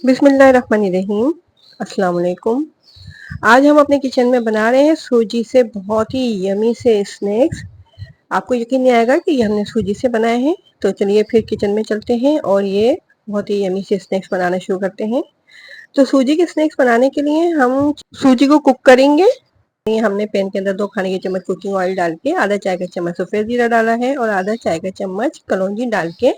बिस्मिल्लाहिर्रहमानिर्रहीम। अस्सलाम वालेकुम। आज हम अपने किचन में बना रहे हैं सूजी से बहुत ही यमी से स्नैक्स। आपको यकीन नहीं आएगा कि ये हमने सूजी से बनाए हैं। तो चलिए फिर किचन में चलते हैं और ये बहुत ही यमी से स्नैक्स बनाना शुरू करते हैं। तो सूजी के स्नैक्स बनाने के लिए हम सूजी को कुक करेंगे। ये हमने पैन के अंदर 2 खाने के चम्मच कुकिंग ऑयल डाल के आधा चाय का चम्मच सफ़ेद जीरा डाला है और आधा चाय का चम्मच कलौंजी डाल के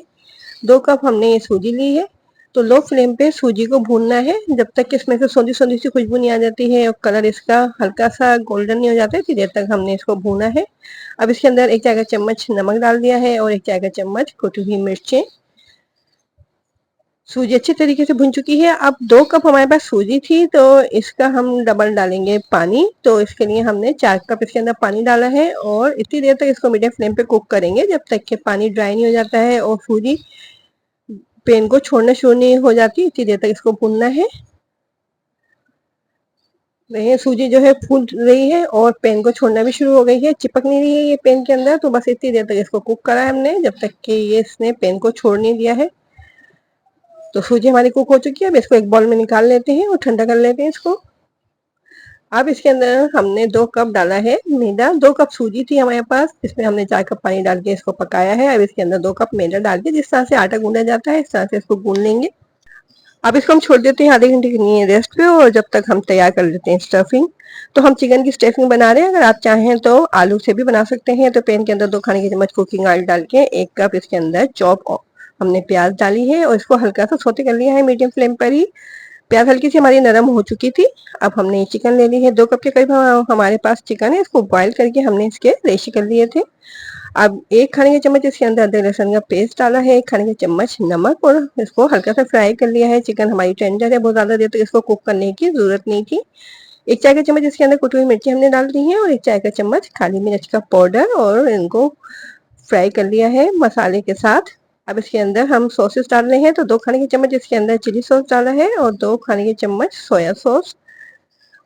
2 कप हमने ये सूजी ली है। तो लो फ्लेम पे सूजी को भूनना है जब तक कि इसमें से सोंधी सोंधी सी खुशबू नहीं आ जाती है और कलर इसका हल्का सा गोल्डन नहीं हो जाता है, इतनी देर तक हमने इसको भूना है। अब इसके अंदर 1 चाय का चम्मच नमक डाल दिया है और 1 चाय का चम्मच कुटी हुई मिर्चें। सूजी अच्छी तरीके से भुन चुकी है। अब 2 कप हमारे पास सूजी थी तो इसका हम डबल डालेंगे पानी। तो इसके लिए हमने 4 कप इसके अंदर पानी डाला है और इतनी देर तक इसको मीडियम फ्लेम पे कुक करेंगे जब तक कि पानी ड्राई नहीं हो जाता है और सूजी पैन को छोड़ना शुरू नहीं हो जाती, इतनी देर तक इसको भूनना है। ये सूजी जो है फूल रही है और पैन को छोड़ना भी शुरू हो गई है, चिपक नहीं रही है ये पैन के अंदर। तो बस इतनी देर तक इसको कुक करा है हमने जब तक कि ये इसने पैन को छोड़ नहीं दिया है। तो सूजी हमारी कुक हो चुकी है। अब इसको एक बाउल में निकाल लेते हैं और ठंडा कर लेते हैं इसको। अब इसके अंदर हमने 2 कप डाला है मैदा। 2 कप सूजी थी हमारे पास, इसमें हमने 4 कप पानी डाल के इसको पकाया है। अब इसके अंदर 2 कप मैदा डाल के जिस तरह से आटा गूंदा जाता है इस तरह से इसको गूंद लेंगे। अब इसको हम छोड़ देते हैं आधे घंटे के लिए रेस्ट पे और जब तक हम तैयार कर लेते हैं स्टफिंग। तो हम चिकन की स्टफिंग बना रहे हैं। अगर आप चाहें तो आलू से भी बना सकते हैं। तो पैन के अंदर 2 खाने के चम्मच कुकिंग ऑयल डाल के 1 कप इसके अंदर हमने प्याज डाली है और इसको हल्का सा सौते कर लिया है मीडियम फ्लेम पर ही। प्याज हल्की सी हमारी नरम हो चुकी थी। अब हमने चिकन ले ली है, 2 कप के करीब हमारे पास चिकन है। इसको बॉईल करके हमने इसके रेशे कर लिए थे। अब 1 खाने के चम्मच इसके अंदर अदरक लहसुन का पेस्ट डाला है, 1 खाने के चम्मच नमक और इसको हल्का सा फ्राई कर लिया है। चिकन हमारी टेंडर है, बहुत ज़्यादा देर तक इसको कुक करने की ज़रूरत नहीं थी। 1 चाय का चम्मच इसके अंदर कुटी हुई मिर्ची हमने डाल दी है और 1 चाय का चम्मच काली मिर्च का पाउडर और इनको फ्राई कर लिया है मसाले के साथ। अब इसके अंदर हम सॉसेस डाल रहे हैं। तो 2 खाने के चम्मच इसके अंदर चिली सॉस डाला है और 2 खाने के चम्मच सोया सॉस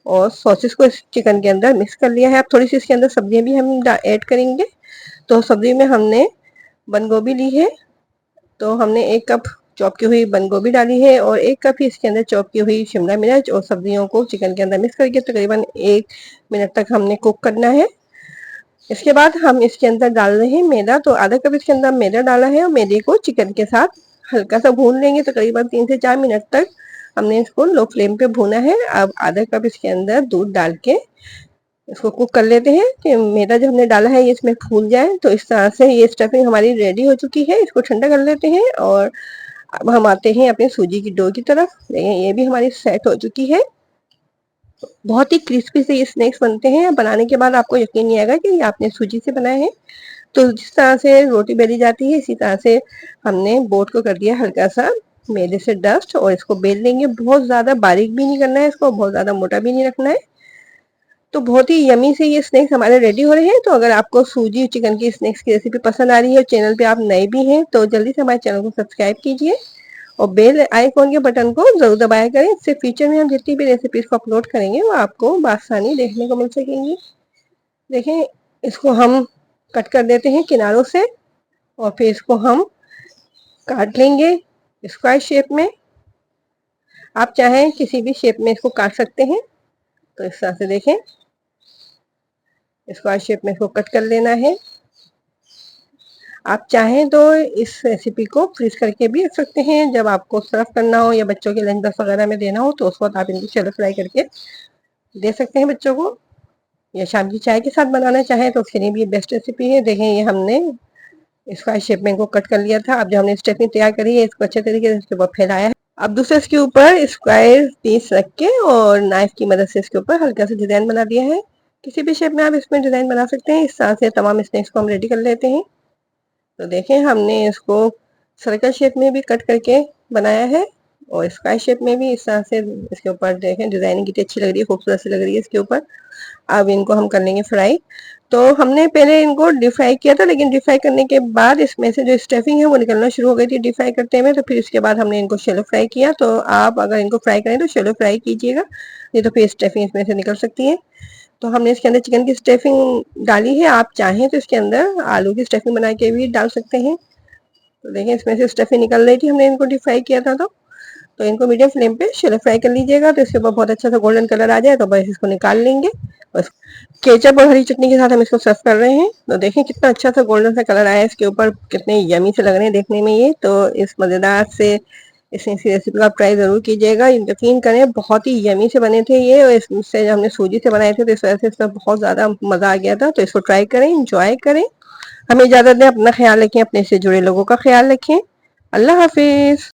और सॉसेस को इस चिकन के अंदर मिक्स कर लिया है। अब थोड़ी सी इसके अंदर सब्जियां भी हम ऐड करेंगे। तो सब्जी में हमने बंद गोभी ली है। तो हमने 1 कप चॉप की हुई बंद गोभी डाली है और 1 कप ही इसके अंदर चॉप की हुई शिमला मिर्च और सब्जियों को चिकन के अंदर मिक्स करके तकरीबन 1 मिनट तक हमने कुक करना है। इसके बाद हम इसके अंदर डाल रहे हैं मैदा। तो आधा कप इसके अंदर मैदा डाला है और मैदे को चिकन के साथ हल्का सा भून लेंगे। तकरीबन 3 से 4 मिनट तक हमने इसको लो फ्लेम पे भूना है। अब आधा कप इसके अंदर दूध डाल के इसको कुक कर लेते हैं कि मैदा जो हमने डाला है ये इसमें फूल जाए। तो इस तरह से ये स्टफिंग हमारी रेडी हो चुकी है। इसको ठंडा कर लेते हैं और अब हम आते हैं अपने सूजी की डो की तरफ। ये भी हमारी सेट हो चुकी है। बहुत ही क्रिस्पी से ये स्नैक्स बनते हैं। बनाने के बाद आपको यकीन नहीं आएगा कि ये आपने सूजी से बनाए हैं। तो जिस तरह से रोटी बेली जाती है इसी तरह से हमने बोट को कर दिया हल्का सा मैदे से डस्ट और इसको बेल लेंगे। बहुत ज़्यादा बारीक भी नहीं करना है इसको, बहुत ज़्यादा मोटा भी नहीं रखना है। तो बहुत ही यमी से ये स्नैक्स हमारे रेडी हो रहे हैं। तो अगर आपको सूजी चिकन की स्नैक्स की रेसिपी पसंद आ रही है और चैनल पे आप नए भी हैं तो जल्दी से हमारे चैनल को सब्सक्राइब कीजिए और बेल आइकॉन के बटन को जरूर दबाया करें। इससे फ्यूचर में हम जितनी भी रेसिपीज को अपलोड करेंगे वो आपको बआसानी देखने को मिल सकेंगी। देखें, इसको हम कट कर देते हैं किनारों से और फिर इसको हम काट लेंगे स्क्वायर शेप में। आप चाहें किसी भी शेप में इसको काट सकते हैं। तो इस तरह से देखें, स्क्वायर शेप में इसको कट कर लेना है। आप चाहें तो इस रेसिपी को फ्रीज करके भी रख सकते हैं। जब आपको सर्व करना हो या बच्चों के लंच बॉक्स वगैरह में देना हो तो उस वक्त आप इनको शैलो फ्राई करके दे सकते हैं बच्चों को, या शाम की चाय के साथ बनाना चाहें तो उसके लिए भी बेस्ट रेसिपी है। देखें, ये हमने स्क्वायर शेप में इनको कट कर लिया था। अब जो हमने स्टफिंग तैयार करी है इसको अच्छे तरीके से इसके ऊपर फैलाया है। अब दूसरे इसके ऊपर स्क्वायर पीस रख के और नाइफ की मदद से इसके ऊपर हल्का सा डिजाइन बना दिया है। किसी भी शेप में आप इसमें डिजाइन बना सकते हैं। इस तरह से तमाम स्नैक्स को हम रेडी कर लेते हैं। तो देखें, हमने इसको सर्कल शेप में भी कट करके बनाया है और स्क्वायर शेप में भी। इस तरह से इसके ऊपर देखें डिजाइनिंग कितनी अच्छी लग रही है, खूबसूरत सी लग रही है इसके ऊपर। अब इनको हम कर लेंगे फ्राई। तो हमने पहले इनको डीप फ्राई किया था, लेकिन डीप फ्राई करने के बाद इसमें से जो स्टफिंग है वो निकलना शुरू हो गई थी डीप फ्राई करते में। तो फिर इसके बाद हमने इनको शैलो फ्राई किया। तो आप अगर इनको फ्राई करें तो शैलो फ्राई कीजिएगा, नहीं तो फिर स्टफिंग इसमें से निकल सकती है। तो हमने इसके अंदर चिकन की स्टफिंग डाली है। आप चाहें तो इसके अंदर आलू की स्टफिंग बना के भी डाल सकते हैं। तो देखिए, इसमें से स्टफिंग निकल रही थी, हमने इनको डीप फ्राई किया था। तो तो इनको मीडियम फ्लेम पे शैलो फ्राई कर लीजिएगा। तो इसके ऊपर बहुत अच्छा सा गोल्डन कलर आ जाए तो बस इसको निकाल लेंगे। बस केचप और हरी चटनी के साथ हम इसको सर्व कर रहे हैं। तो देखें कितना अच्छा सा गोल्डन सा कलर आया है इसके ऊपर, कितने यमी से लग रहे हैं देखने में ये। तो इस मज़ेदार से इस रेसिपी को आप ट्राई ज़रूर कीजिएगा। यकीन करें बहुत ही यमी से बने थे ये, और इससे हमने सूजी से बनाए थे तो इस वजह से इसमें बहुत ज़्यादा मज़ा आ गया था। तो इसको ट्राई करें, इंजॉय करें। हमें इजाज़त दें, अपना ख्याल रखें, अपने से जुड़े लोगों का ख्याल रखें। अल्लाह हाफिज़।